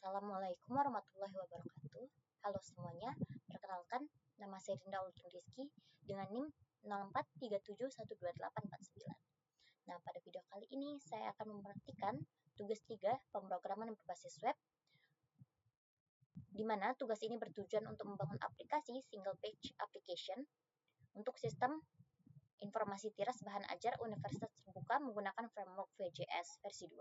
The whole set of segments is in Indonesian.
Assalamualaikum warahmatullahi wabarakatuh. Halo semuanya, perkenalkan nama saya Rinda Ultun Rizky dengan NIM 0437128849. Nah, pada video kali ini saya akan mempraktikkan tugas 3 pemrograman berbasis web, di mana tugas ini bertujuan untuk membangun aplikasi single page application untuk sistem informasi tiras bahan ajar Universitas Terbuka menggunakan framework VJS versi 2.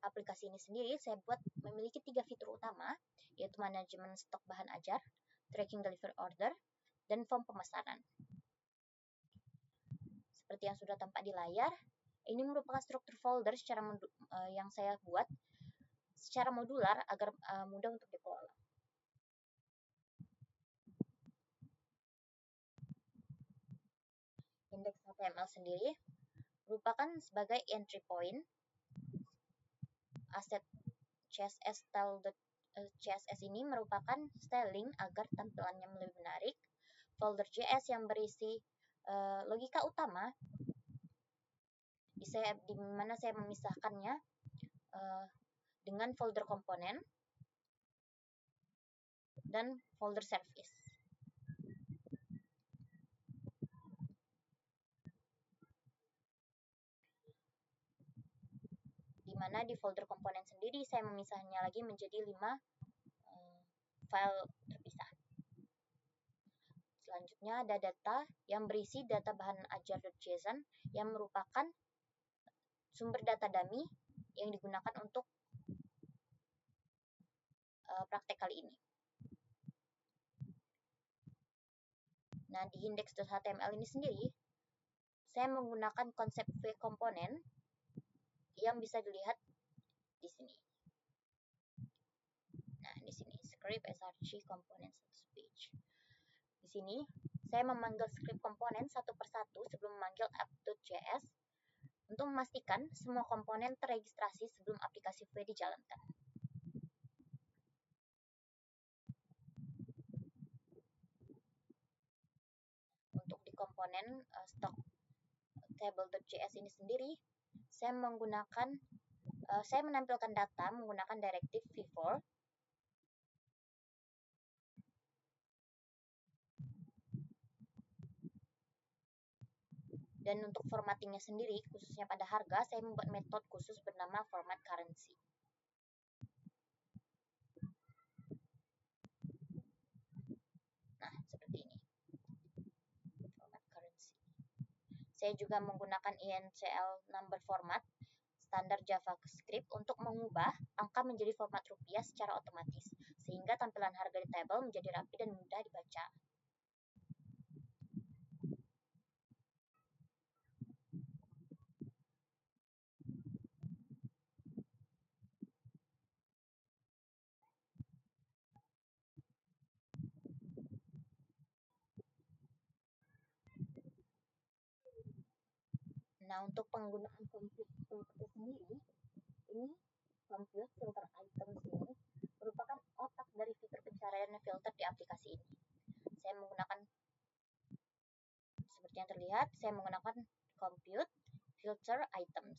Aplikasi ini sendiri saya buat memiliki 3 fitur utama, yaitu manajemen stok bahan ajar, tracking delivery order, dan form pemesanan. Seperti yang sudah tampak di layar, ini merupakan struktur folder yang saya buat secara modular agar mudah untuk dikelola. Index HTML sendiri merupakan sebagai entry point. Aset CSS ini merupakan styling agar tampilannya lebih menarik. Folder JS yang berisi logika utama, di mana saya memisahkannya dengan folder komponen dan folder service. Di mana di folder komponen sendiri saya memisahnya lagi menjadi 5 file terpisah. Selanjutnya ada data yang berisi data bahan ajar.json yang merupakan sumber data dummy yang digunakan untuk praktek kali ini. Nah, di index.html ini sendiri saya menggunakan konsep vComponent yang bisa dilihat di sini. Nah, di sini script src component status page. Di sini saya memanggil script komponen satu persatu sebelum memanggil app.js untuk memastikan semua komponen terregistrasi sebelum aplikasi V dijalankan. Untuk di komponen stock table.js ini sendiri, saya menampilkan data menggunakan direktif v4. Dan untuk formattingnya sendiri, khususnya pada harga, saya membuat metode khusus bernama format currency. Nah, seperti ini. Format currency. Saya juga menggunakan INCL number format standar JavaScript untuk mengubah angka menjadi format rupiah secara otomatis, sehingga tampilan harga di tabel menjadi rapi dan mudah dibaca. Nah, untuk penggunaan compute filter sendiri, ini compute filter items ini merupakan otak dari fitur pencarian filter di aplikasi ini. Saya menggunakan, seperti yang terlihat, saya menggunakan compute filter items.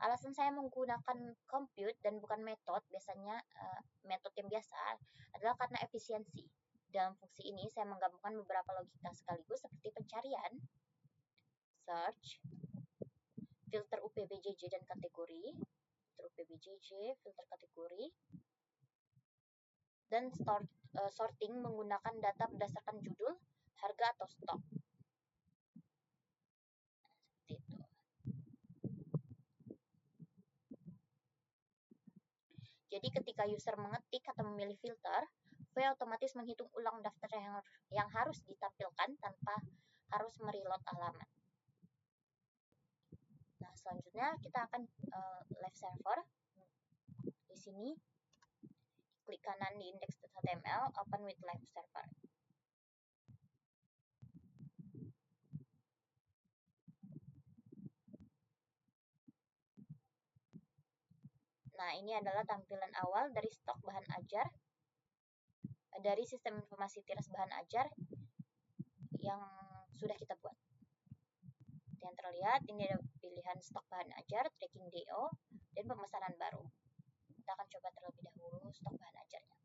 Alasan saya menggunakan compute dan bukan metode, biasanya metode yang biasa, adalah karena efisiensi. Dalam fungsi ini, saya menggabungkan beberapa logika sekaligus seperti pencarian, search, filter UPBJJ dan kategori, filter UPBJJ, filter kategori, dan sorting menggunakan data berdasarkan judul, harga, atau stok. Seperti itu. Jadi ketika user mengetik atau memilih filter, V otomatis menghitung ulang daftar yang harus ditampilkan tanpa harus mereload halaman. Nah, selanjutnya kita akan live server. Di sini klik kanan di index.html, open with live server. Nah, ini adalah tampilan awal dari stok bahan ajar dari sistem informasi tiras bahan ajar yang sudah kita buat. Seperti yang terlihat, ini ada pilihan stok bahan ajar, tracking DO, dan pemesanan baru. Kita akan coba terlebih dahulu stok bahan ajarnya.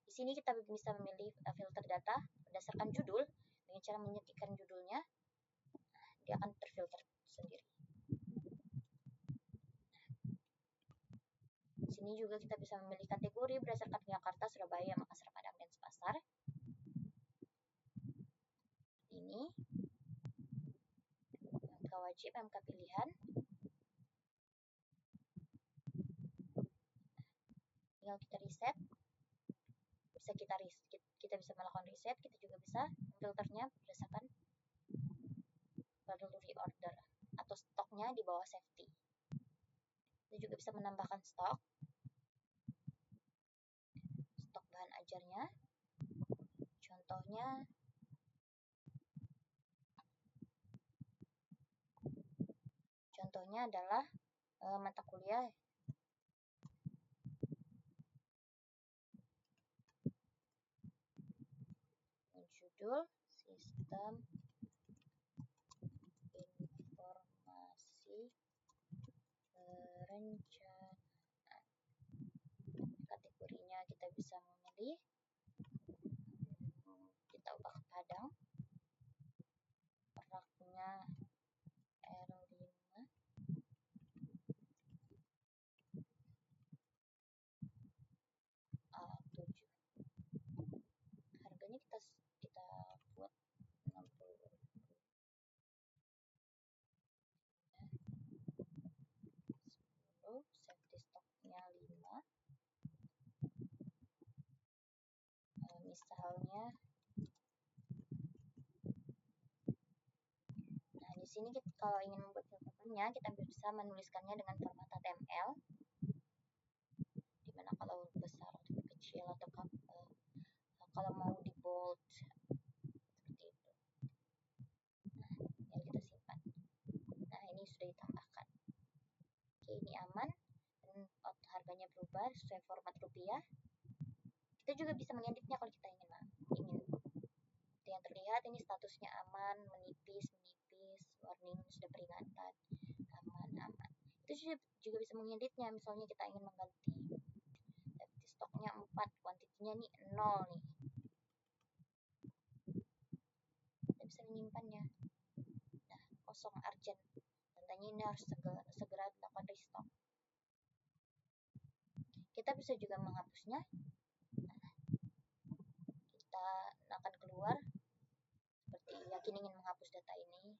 Di sini kita bisa memilih filter data berdasarkan judul. Dengan cara menyetikkan judulnya, dia akan terfilter sendiri. Di sini juga kita bisa memilih kategori berdasarkan Jakarta, Surabaya, Makassar, Padang, dan Sepasar. Ini MK wajib, MK pilihan. Tinggal kita reset. Kita bisa melakukan reset. Kita juga bisa filternya berdasarkan model reorder atau stoknya di bawah safety. Kita juga bisa menambahkan stok bahan ajarnya. Contohnya adalah mata kuliah judul Sistem Informasi Perencanaan. Kategorinya kita bisa memilih, kita ubah ke Padang, raknya R5, A7. Harganya kita buat 60. 10, safety stoknya 5. Misalnya, nah di sini kalau ingin membuat catatannya, kita bisa menuliskannya dengan format HTML. Dimana kalau besar atau kecil atau kalau mau di bold seperti itu. Nah, yang kita simpan. Nah, ini sudah ditambahkan. Oke, ini aman dan harganya berubah sesuai format rupiah. Kita juga bisa mengeditnya kalau kita ingin. Yang terlihat ini statusnya aman, menipis, warning sudah peringatan, aman. Itu juga bisa mengeditnya. Misalnya kita ingin mengganti stoknya 4, kuantitinya nih 0 nih. Kita bisa menyimpannya. Nah, kosong urgent. Tandanya ini harus segera dilakukan restock. Kita bisa juga menghapusnya. Nah, kita akan keluar seperti yakin ingin menghapus data ini.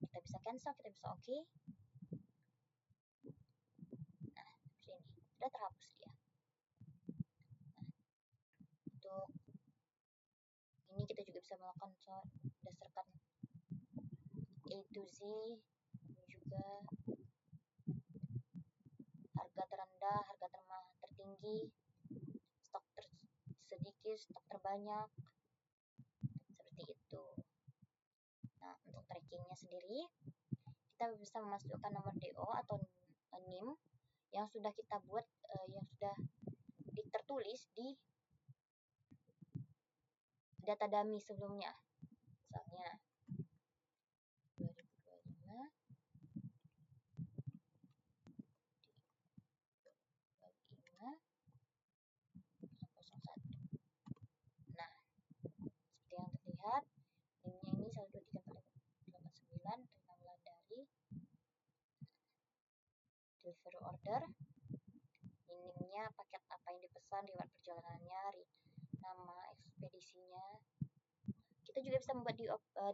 Kita bisa cancel, kita bisa oke. Nah, seperti ini. Sudah terhapus dia. Untuk ini kita juga bisa melakukan berdasarkan A to Z, juga harga terendah, harga tertinggi, stok sedikit, stok terbanyak, seperti itu. Nah, untuk trackingnya sendiri, kita bisa memasukkan nomor DO atau NIM yang sudah kita buat, yang sudah tertulis di data dummy sebelumnya. Misalnya 2025 Nah, seperti yang terlihat, NIM-nya ini 12389 terima dari delivery order. NIM-nya paket apa yang dipesan, riwayat perjalanannya, nama ekspedisinya. Kita juga bisa membuat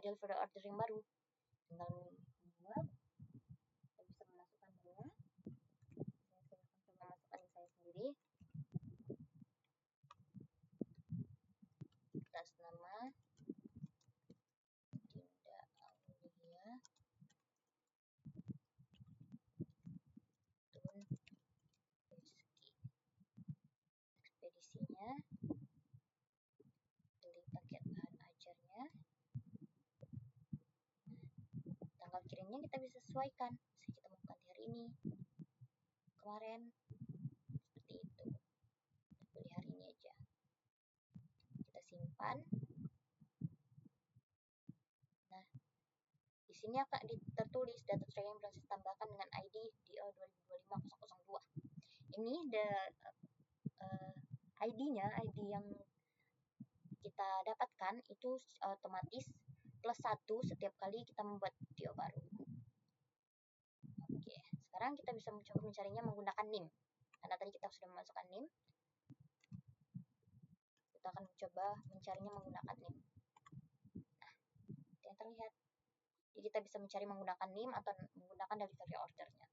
delivery order yang baru. Tinggal membuat, kita bisa memasukkannya. Saya akan memasukkan saya sendiri. Atas nama Dinda Aulia Tun Rizky. Ekspedisinya, pilih paket bahan ajarnya. Tanggal kirimnya kita bisa sesuaikan. Bisa kita temukan di hari ini, kemarin, seperti itu. Kita pilih hari ini aja. Kita simpan. Nah, di sini akan tertulis data tracking proses tambahkan dengan ID DO 2025-002. Ini ID-nya, ID yang kita dapatkan itu otomatis plus 1 setiap kali kita membuat DO baru. Oke, sekarang kita bisa mencoba mencarinya menggunakan NIM. Karena tadi kita sudah memasukkan NIM, kita akan mencoba mencarinya menggunakan NIM. Nah, yang terlihat. Jadi kita bisa mencari menggunakan NIM atau menggunakan delivery ordernya.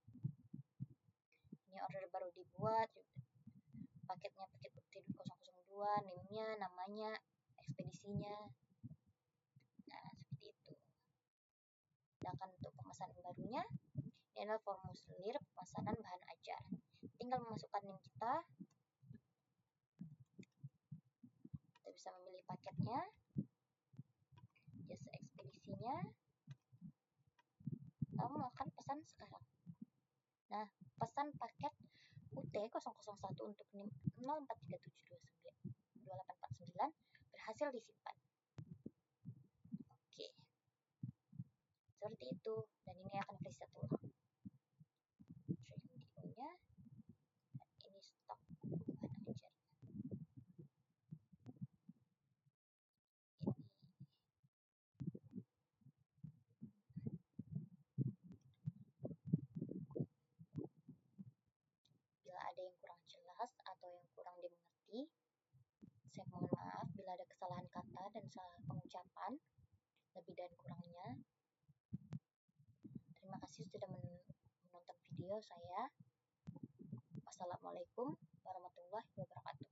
Ini order baru dibuat, paketnya paket bukti 002, NIM-nya, namanya, ekspedisinya. Nah, seperti itu. Sedangkan untuk pemesanan barunya, ini adalah formulir pemesanan bahan ajar. Tinggal memasukkan NIM kita. Kita bisa memilih paketnya, jasa ekspedisinya, lalu akan pesan sekarang. Nah, pesan paket UT001 untuk NIM 0437292849 berhasil disimpan. Oke, seperti itu. Dan ini akan preset ulang. DO-nya, ini stok bahan ajar. Bila ada yang kurang jelas atau yang kurang dimengerti, saya mohon maaf bila ada kesalahan kata dan salah pengucapan, lebih dan kurangnya. Terima kasih sudah menonton video saya. Wassalamualaikum warahmatullahi wabarakatuh.